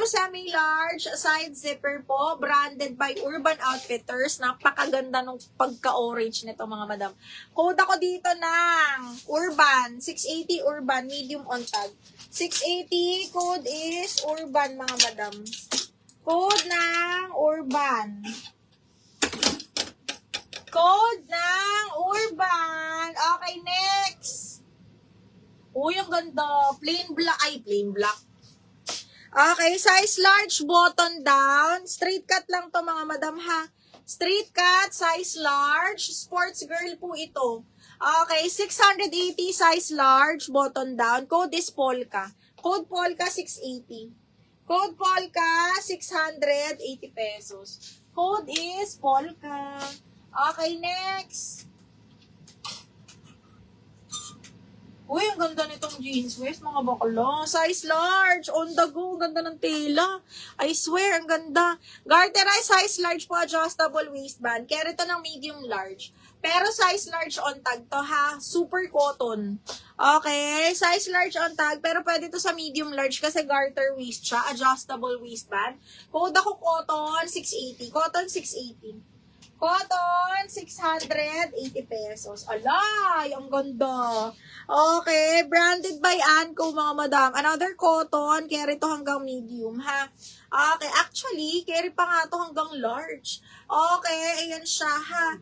Medium semi-large side zipper po, branded by Urban Outfitters. Napakaganda nung pagka-orange nito mga madam. Code ako dito ng Urban, 680 Urban, medium on tag. 680, code is Urban mga madam. Code ng Urban. Code ng Urban. Okay, next. Uy, ang ganda. Plain black. Ay, plain black. Okay, size large, button down. Straight cut lang to mga madam ha. Straight cut, size large. Sports girl po ito. Okay, 680 size large, button down. Code is Polka. Code Polka 680. Code Polka 680 pesos. Code is Polka. Okay, next. Uy, ang ganda nitong jeans waist, mga bakla. Size large, on the go, ganda ng tela. I swear, ang ganda. Garterized size large po, adjustable waistband. Kaya ito ng medium large. Pero size large on tag to ha, super cotton. Okay, size large on tag, pero pwede to sa medium large kasi garter waist siya, adjustable waistband. Code ako cotton, 680. Cotton, 680. Cotton, 680 pesos. Alay, ang ganda. Okay, branded by Anco, mga madam. Another cotton, carry to hanggang medium, ha? Okay, actually, carry pa nga to hanggang large. Okay, ayan siya, ha?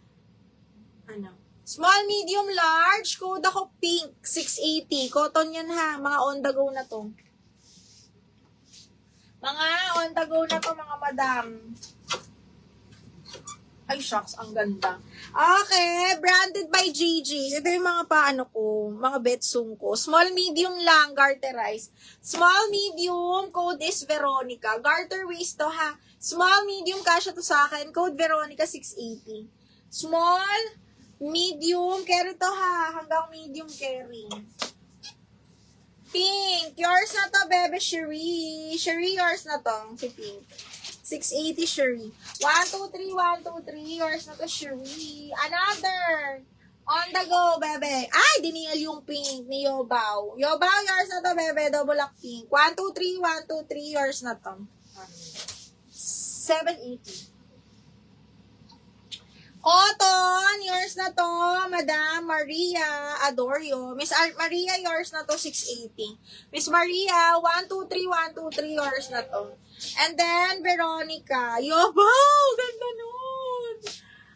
Ano? Small, medium, large. Code ako pink, 680. Cotton yan, ha? Mga on the go na to. Mga on the go na to, mga madam. Ay, shucks, ang ganda. Okay, branded by GG. Ito yung mga paano ko, mga betsong ko. Small, medium lang, garterized. Small, medium, code is Veronica. Garter waist to ha. Small, medium, kasha to sa akin. Code Veronica 680. Small, medium, carry to ha. Hanggang medium carry. Pink, yours na to, bebe, Cherie. Cherie, yours na to, si Pink. 680 Cherie. 1, 2, 3, 1, 2, 3. Yours na to, Cherie. Another. On the go, bebe. Ay, dinil yung pink ni Yobaw. Yobaw, yours na to, bebe. Double lock pink. 1, 2, 3, 1, 2, 3. Yours na to. 780. Cotton, yours na to, Madam Maria Adorio. Miss Maria, yours na to, 680. Miss Maria, 1, 2, 3, 1, 2, 3, yours na to. And then, Veronica. Yobaw! Ganda nun!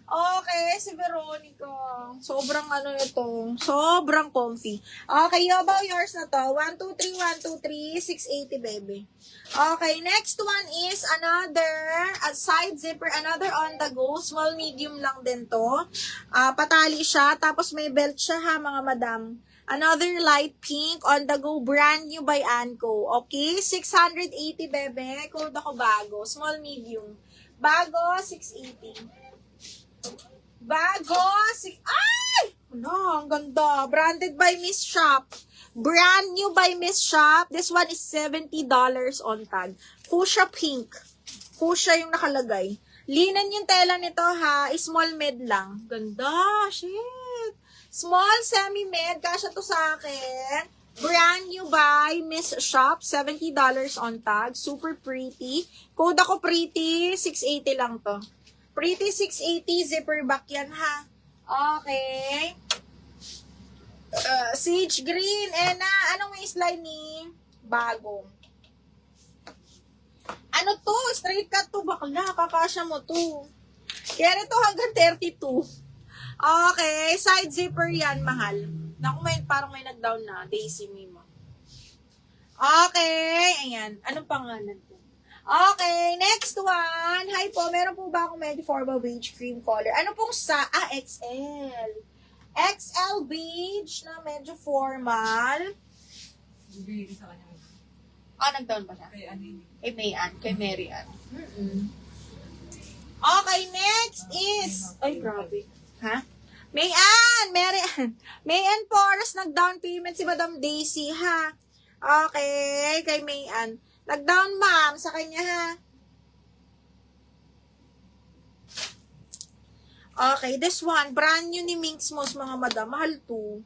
Okay, si Veronica. Sobrang ano ito. Sobrang comfy. Okay, Yobaw, yours na to. 1, 2, 3, 1, 2, 3, 680, baby. Okay, next one is another side zipper, another on the go. Small, medium lang din to. Patali siya, tapos may belt siya ha, mga madam. Another light pink on the go, brand new by Anco. Okay, 680, bebe. Code ako bago. Small, medium. Bago, 680. Bago, ay! Ano, ang ganda. Branded by Miss Shop. Brand new by Miss Shop. This one is $70 on tag. Fuchsia pink. Fuchsia yung nakalagay. Linan yung tela nito ha. Small med lang. Ganda. Shit. Small semi-med. Kasya to sa akin. Brand new by Miss Shop. $70 on tag. Super pretty. Code ako pretty. 680 lang to. Pretty 680. Zipper back yan ha. Okay. Sage green. Anong waistline ni? Bagong. Ano to? Straight cut to. Bakla. Kakasya mo to. Kaya ito hanggang 32. Okay. Side zipper yan. Mahal. Naku, parang may nag-down na. Daisy Mimo. Okay. Ayan. Anong pangalan to? Okay. Next one. Hi po. Meron po ba akong medyo formal beige cream color? Ano pong XL. XL beige na medyo formal. Nag-down ba siya? Kay Mayan. Kay Mary Ann. Okay, next is... Ay, grabe. Ha? Mayan! Mary Ann. Mayan Forest, nag-down payment si Madam Daisy, ha? Okay, kay Mayan. Nag-down, ma'am, sa kanya, ha? Okay, this one, brand new ni Minx Moss, mga madam. Mahal to.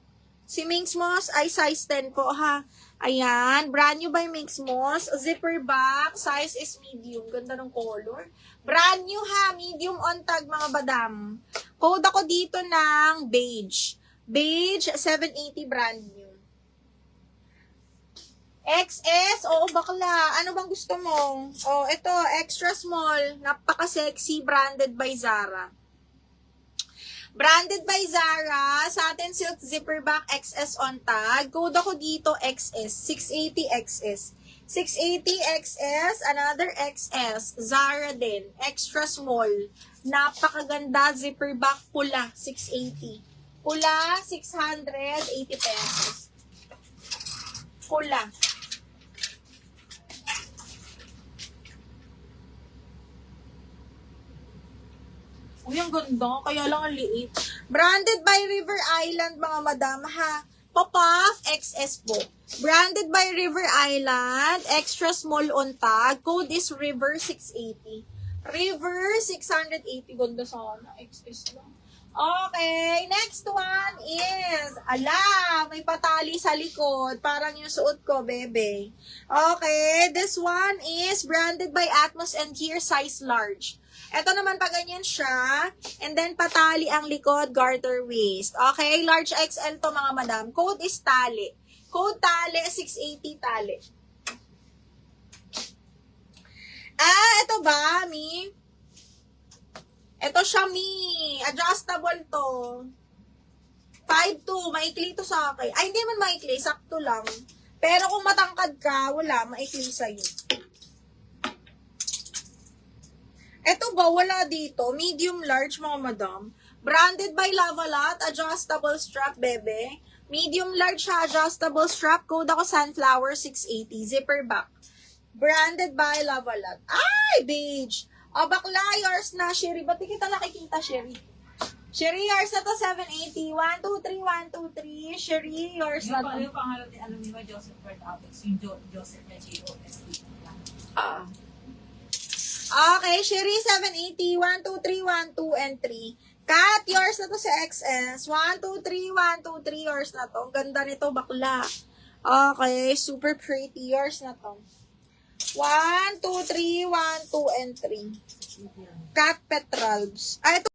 Si Minx Moss ay size 10 po, ha? Ayan, brand new by Minx Moss. Zipper back, size is medium. Ganda ng color. Brand new, ha? Medium on tag, mga badam. Code ako dito ng beige. Beige, 780 brand new. XS, oo bakla. Ano bang gusto mo? Oh, ito, extra small. Napaka-sexy, branded by Zara. Branded by Zara, satin silk zipper back XS on tag. Code ako dito XS, 680 XS. 680 XS, another XS. Zara din, extra small. Napakaganda, zipper back, pula, 680. Pula, 680 pesos. Pula. Uy, ang ganda. Kaya lang ang liit. Branded by River Island, mga madam, ha? Pop-off, XS po. Branded by River Island, extra small on tag. Code is River 680. River 680. Ganda sana. XS lang. Okay, next one is, ala, may patali sa likod. Parang yung suot ko, bebe. Okay, this one is branded by Atmos and here, size large. Ito naman pa ganyan siya. And then, patali ang likod, garter waist. Okay, large XL to mga madam. Code is tali. Code tali, 680 tali. Ito ba, Mi? Ito siya, Mi. Adjustable to. 5'2". Maikli to sa akin. Ay, hindi man maikli. Sakto lang. Pero kung matangkad ka, wala. Maikli sa'yo. Ito ba? Wala dito. Medium large, mga madam. Branded by Lavalat. Adjustable strap, bebe. Medium large siya. Adjustable strap. Code ako Sunflower 680. Zipper back. Branded by Lavalat. Ay, beige. O, bakla, yours na, Sherry. Ba't di kita nakikita, Sherry? Sherry, yours na to, 780. 1, 2, 3, 1, 2, 3. Sherry, yours na to. Yung pangalan ni, alam niyo ba, Joseph Fred Alex, yung Joseph na J-O-S-E. Okay, Sherry, 780. 1, 2, 3, 1, 2, and 3. Kat, yours na to sa XS. 1, 2, 3, 1, 2, 3, yours na to. Ang ganda nito, bakla. Okay, super pretty. Yours na to. 1, 2, 3, 1, 2, and 3. Cat Petrals. Ito